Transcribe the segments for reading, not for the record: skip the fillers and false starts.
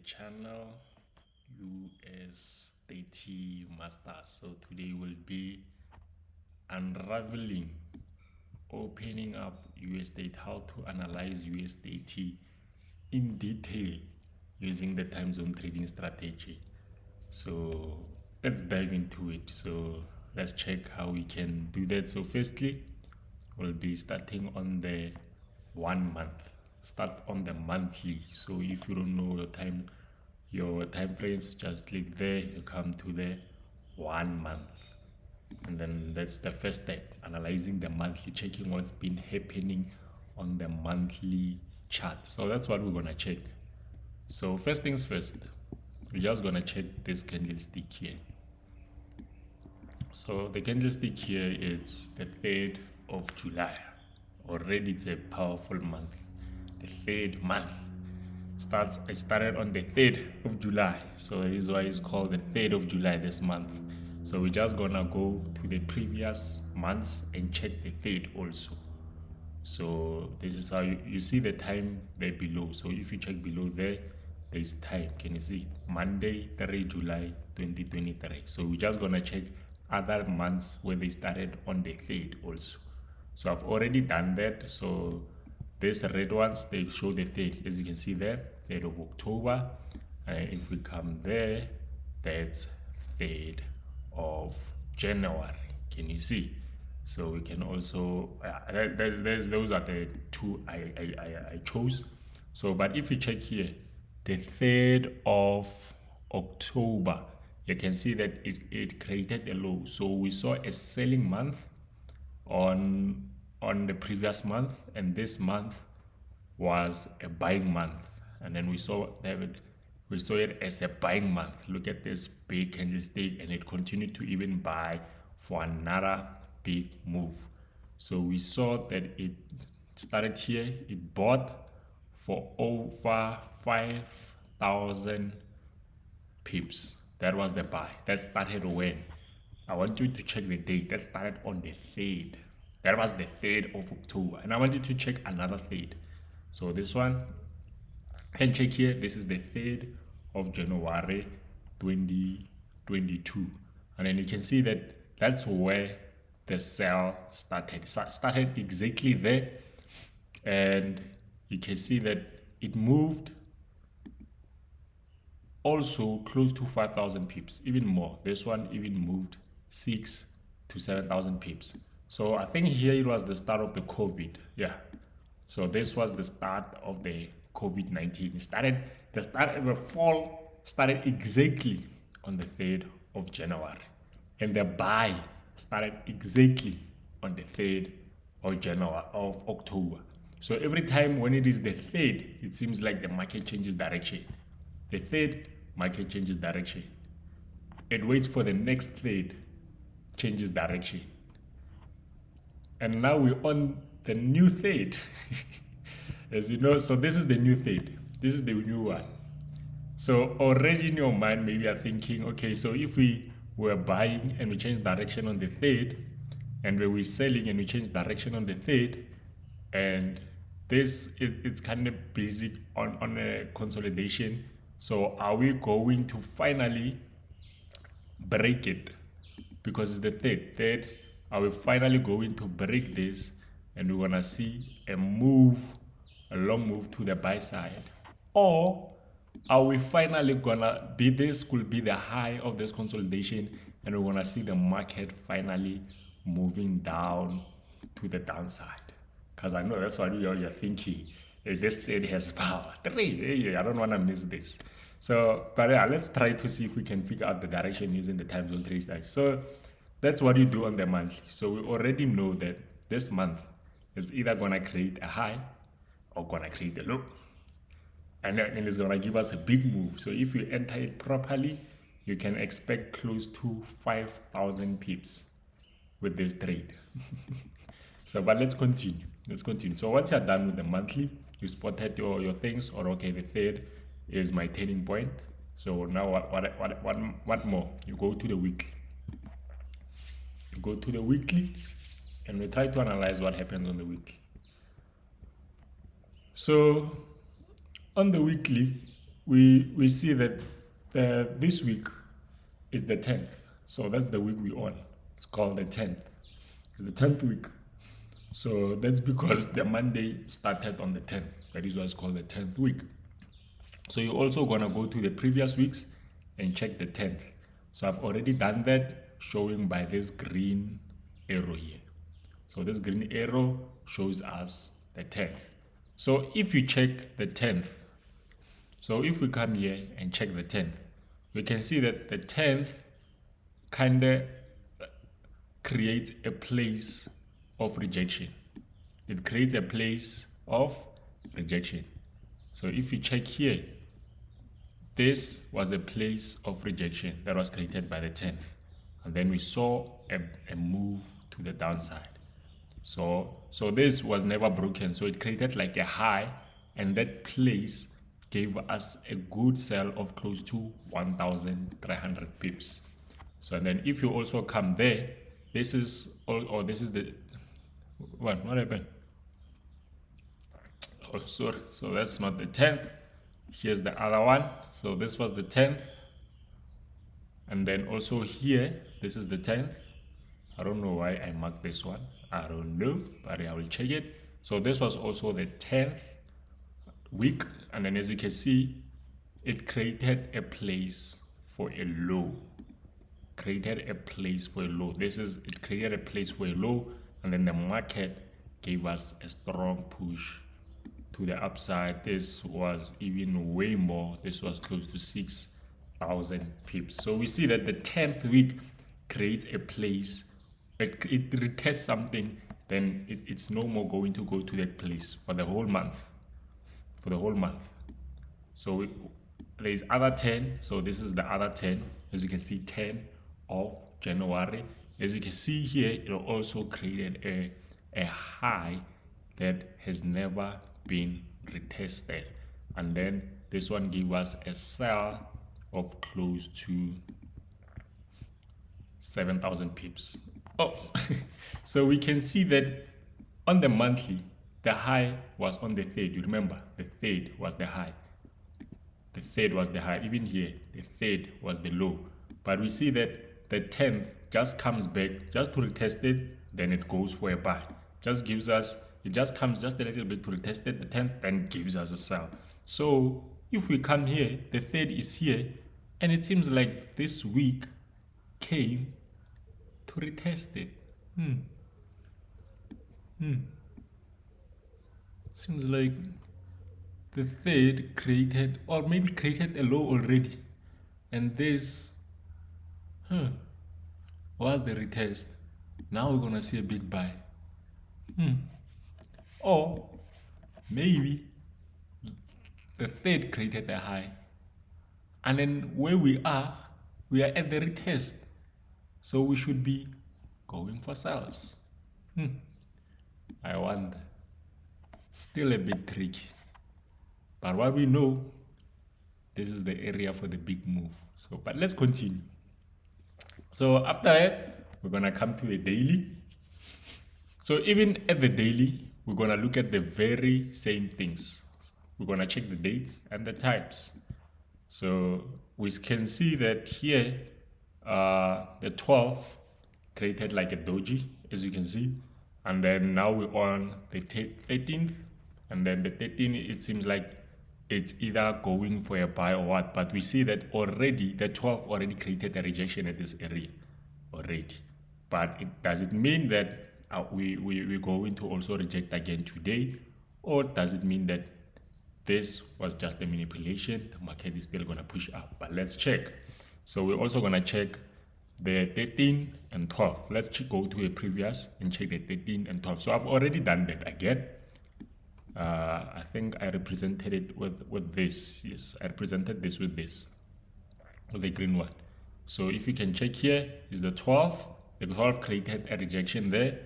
channel US30 Master. So today will be unraveling, opening up US30, how to analyze US30 in detail using the time zone trading strategy. So let's dive into it. So let's check how we can do that. So firstly, we'll be starting on the 1 month. Start on the monthly. So if you don't know your time frames, just click there, you come to the 1 month, and then that's the first step, analyzing the monthly, checking what's been happening on the monthly chart. So that's what we're gonna check. So first things first, we're just gonna check this candlestick here. So the candlestick here is the 3rd of July. Already it's a powerful month. The 3rd month it started on the 3rd of July. So that is why it's called the 3rd of July this month. So we're just gonna go to the previous months and check the 3rd also. So this is how you see the time there below. So if you check below there's time. Can you see? Monday, 3 July 2023. So we're just gonna check other months where they started on the 3rd also. So I've already done that. So these red ones, they show the 3rd, as you can see there, 3rd of October. If we come there, that's 3rd of January. Can you see? So we can also those are the two I chose. So but if you check here, the 3rd of October, you can see that it created a low. So we saw a selling month on the previous month, and this month was a buying month, and then we saw it as a buying month. Look at this big candlestick, and it continued to even buy for another big move. So we saw that it started here, it bought for over 5,000 pips. That was the buy. That started when? I want you to check the date. That started on the 3rd. That was the 3rd of October. And I want you to check another 3rd. So this one, and check here, this is the 3rd of January 2022. And then you can see that that's where the sell started. Started exactly there. And you can see that it moved also close to 5,000 pips, even more. This one even moved 6 to 7,000 pips. So I think here it was the start of the COVID. Yeah. So this was the start of the COVID-19. The fall started exactly on the 3rd of January. And the buy started exactly on the 3rd of October. So every time when it is the 3rd, it seems like the market changes direction. The 3rd, market changes direction. It waits for the next 3rd, changes direction. And now we're on the new 3rd. As you know, so this is the new 3rd. This is the new one. So already in your mind, maybe you're thinking, okay, so if we were buying and we change direction on the 3rd, and we were selling and we change direction on the 3rd, and it's kind of basic on a consolidation. So are we going to finally break it? Because it's the 3rd. Are we finally going to break this, and we're gonna see a long move to the buy side? Or are we finally gonna this could be the high of this consolidation, and we're gonna see the market finally moving down to the downside? Because I know that's what you're thinking. This 3rd has power. 3, I don't want to miss this. So, but yeah, let's try to see if we can figure out the direction using the time zone trade strategy. So that's what you do on the monthly. So we already know that this month it's either gonna create a high or gonna create a low, and then it's gonna give us a big move. So if you enter it properly, you can expect close to 5,000 pips with this trade. So, but let's continue. So once you're done with the monthly, you spotted your things, or okay, the 3rd is my turning point. So now what more? You go to the weekly. And we try to analyze what happens on the weekly. So on the weekly, we see that this week is the 10th. So that's the week we're on. It's called the 10th. It's the 10th week. So that's because the Monday started on the 10th. That is why it's called the 10th week. So you're also going to go to the previous weeks and check the 10th. So I've already done that, showing by this green arrow here. So this green arrow shows us the 10th. So if you check the 10th, so if we come here and check the 10th, we can see that the 10th kind of creates a place of rejection. It creates a place of rejection. So if you check here, this was a place of rejection that was created by the 10th. And then we saw a move to the downside. So this was never broken. So it created like a high, and that place gave us a good sell of close to 1,300 pips. So and then if you also come there, this is this is the what happened? Oh, sorry. So that's not the 10th. Here's the other one. So this was the 10th. And then also here, this is the 10th. I don't know why I marked this one. I don't know, but I will check it. So this was also the 10th week. And then as you can see, it created a place for a low. Created a place for a low. It created a place for a low. And then the market gave us a strong push to the upside. This was even way more. This was close to 6,000 pips. So we see that the 10th week creates a place. It retests something, then it's no more going to go to that place for the whole month. So there's other 10. So this is the other 10. As you can see, 10 of January. As you can see here, it also created a high that has never been retested, and then this one gave us a sell of close to 7,000 pips. So we can see that on the monthly, the high was on the 3rd. You remember, the 3rd was the high. The 3rd was the high. Even here, the 3rd was the low. But we see that the 10th just comes back just to retest it, then it goes for a buy. It just comes just a little bit to retest it, the 10th then gives us a sell. So if we come here, the 3rd is here, and it seems like this week came to retest it. Seems like the 3rd created, or maybe created a low already, and this was the retest. Now we're gonna see a big buy. Or maybe the 3rd created a high, and then where we are at the retest. So we should be going for sales. I wonder. Still a bit tricky. But what we know, this is the area for the big move. So, but let's continue. So after that, we're gonna come to the daily. So even at the daily, we're gonna look at the very same things. We're gonna check the dates and the times. So we can see that here, the 12th created like a doji, as you can see. And then now we're on the 13th. And then the 13th, it seems like it's either going for a buy or what. But we see that already, the 12th already created a rejection at this area already. But does it mean that we're going to also reject again today? Or does it mean that this was just a manipulation? The market is still going to push up. But let's check. So we're also going to check the 13 and 12. Let's go to a previous and check the 13 and 12. So I've already done that again. I think I represented it with this. Yes, I represented this with the green one. So if you can check here, is the 12. The 12 created a rejection there.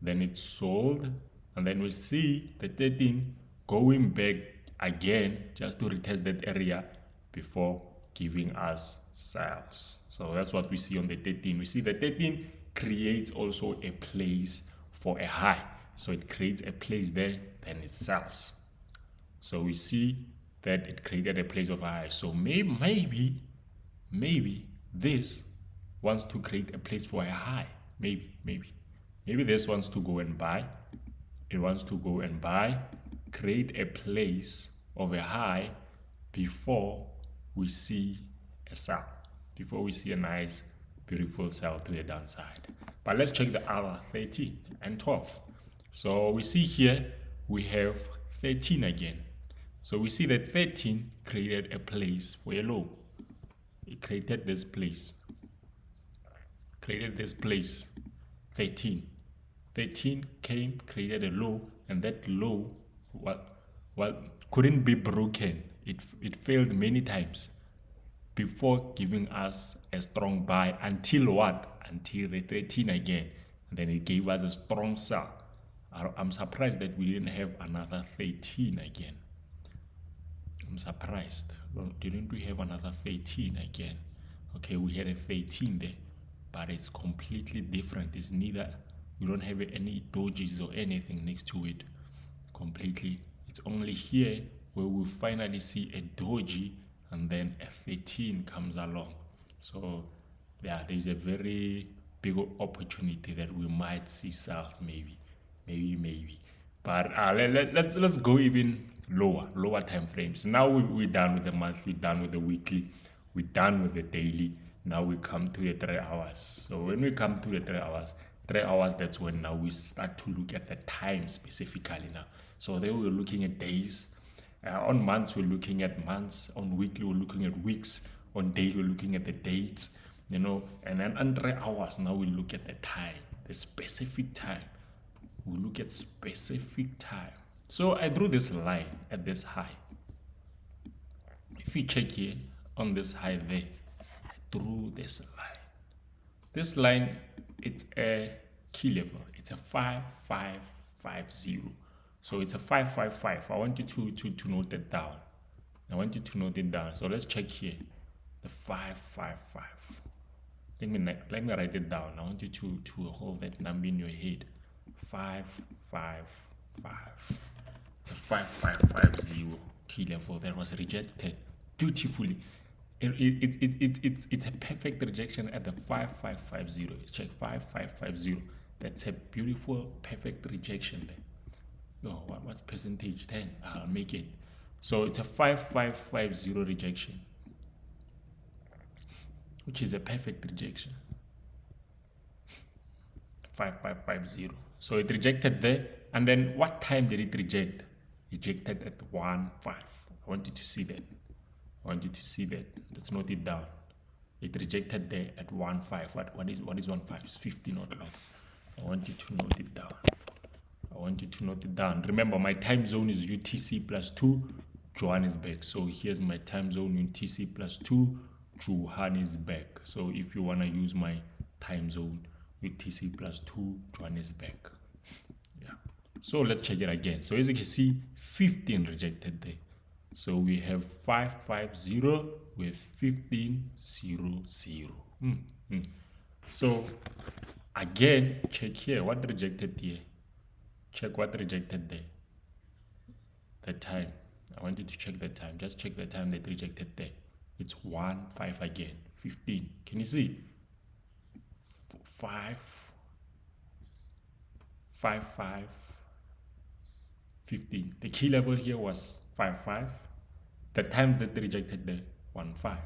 Then it sold. And then we see the 13 going back again just to retest that area before giving us sales. So that's what we see on the 13. We see the 13 creates also a place for a high. So it creates a place there, then it sells. So we see that it created a place of a high. So maybe this wants to create a place for a high. Maybe this wants to go and buy. It wants to go and buy, create a place of a high before we see a sell, before we see a nice, beautiful sell to the downside. But let's check the other 13 and 12. So we see here we have 13 again. So we see that 13 created a place for a low. It created this place. 13 came, created a low, and that low couldn't be broken. It failed many times before giving us a strong buy until what? Until the 13 again. And then it gave us a strong sell. I'm surprised that we didn't have another 13 again. I'm surprised. Well, didn't we have another 13 again? Okay, we had a 13 there, but it's completely different. It's neither, we don't have any dojis or anything next to it. Completely. It's only here where we finally see a doji and then a 13 comes along. So yeah, there's a very big opportunity that we might see sales maybe. But let's go even lower time frames. Now we're done with the monthly, we're done with the weekly, we're done with the daily. Now we come to the 3 hours. So when we come to the 3 hours, that's when now we start to look at the time specifically now. So there we're looking at days. On months we're looking at months. On weekly we're looking at weeks. On daily we're looking at the dates. And then on 3 hours now we look at the time, the specific time. We look at specific time. So I drew this line at this high. If you check here on this high there, I drew this line. This line, it's a key level. It's a 5550. So it's a 555. I want you to note it down. So let's check here. The 555. Let me write it down. I want you to hold that number in your head. 555. It's a 5550 key level that was rejected beautifully. It's a perfect rejection at the 5550. Check 5550. That's a beautiful, perfect rejection there. Oh, what's percentage? 10. I'll make it. So it's a 5550 rejection, which is a perfect rejection. 5550. So it rejected there. And then what time did it reject? Rejected at 1.5. I want you to see that. Let's note it down. It rejected there at 1.5. What is 1.5? It's 15 o'clock. I want you to note it down. Remember, my time zone is UTC plus 2, Johannesburg. So here's my time zone, UTC plus 2, Johannesburg. So if you want to use my time zone, UTC plus 2, Johannesburg. Yeah. So let's check it again. So as you can see, 15 rejected there. So we have 550 with 1500. So again, check here. What rejected here? Check what rejected there. The time. I want you to check the time. Just check the time that rejected there. It's 1.5 again. 15. Can you see? 5, 15. The key level here was 5.5. The time that they rejected the 1.5.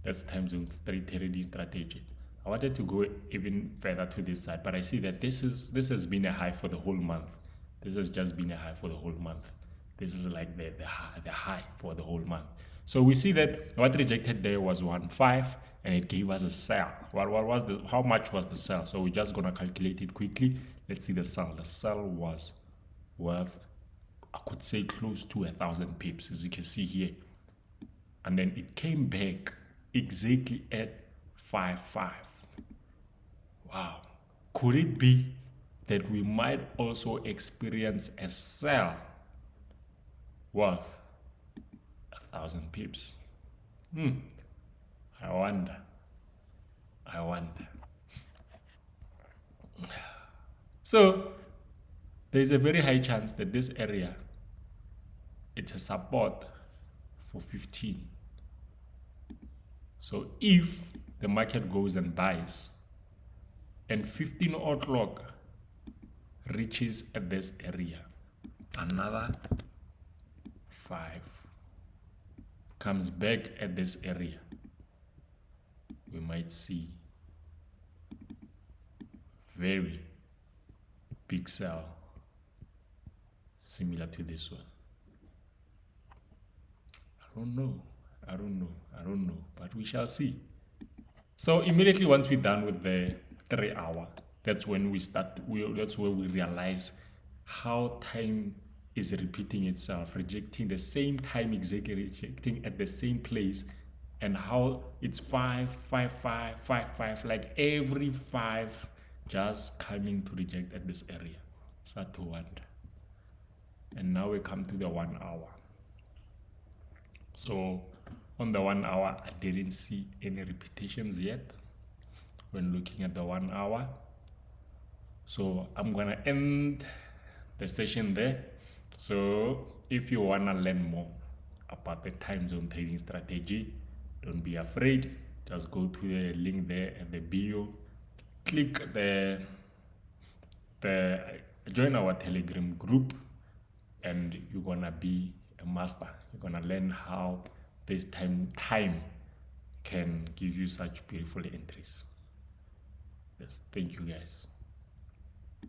That's time zone trading strategy. I wanted to go even further to this side, but I see that this has been a high for the whole month. This has just been a high for the whole month. This is like the high for the whole month. So we see that what rejected there was 1.5, and it gave us a sell. How much was the sell? So we're just gonna calculate it quickly. Let's see the sell. The sell was worth, I could say, close to 1,000 pips, as you can see here. And then it came back exactly at 5.5. Wow. Could it be that we might also experience a sell worth 1,000 pips? I wonder. So there's a very high chance that this area it's a support for 15. So if the market goes and buys and 15 o'clock reaches at this area, another 5 comes back at this area, we might see very big sell similar to this one. I don't know, but we shall see. So immediately once we're done with the 3 hour, that's when that's where we realize how time is repeating itself, rejecting the same time, exactly rejecting at the same place, and how it's 5, 5, 5, 5, 5, like every 5 just coming to reject at this area. Start to wonder. And now we come to the 1 hour. So on the 1 hour, I didn't see any repetitions yet when looking at the 1 hour. So I'm gonna end the session there. So if you wanna learn more about the time zone trading strategy, don't be afraid. Just go to the link there at the bio. Click the join our Telegram group, and you're gonna be a master. You're gonna learn how this time can give you such beautiful entries. Yes, thank you guys.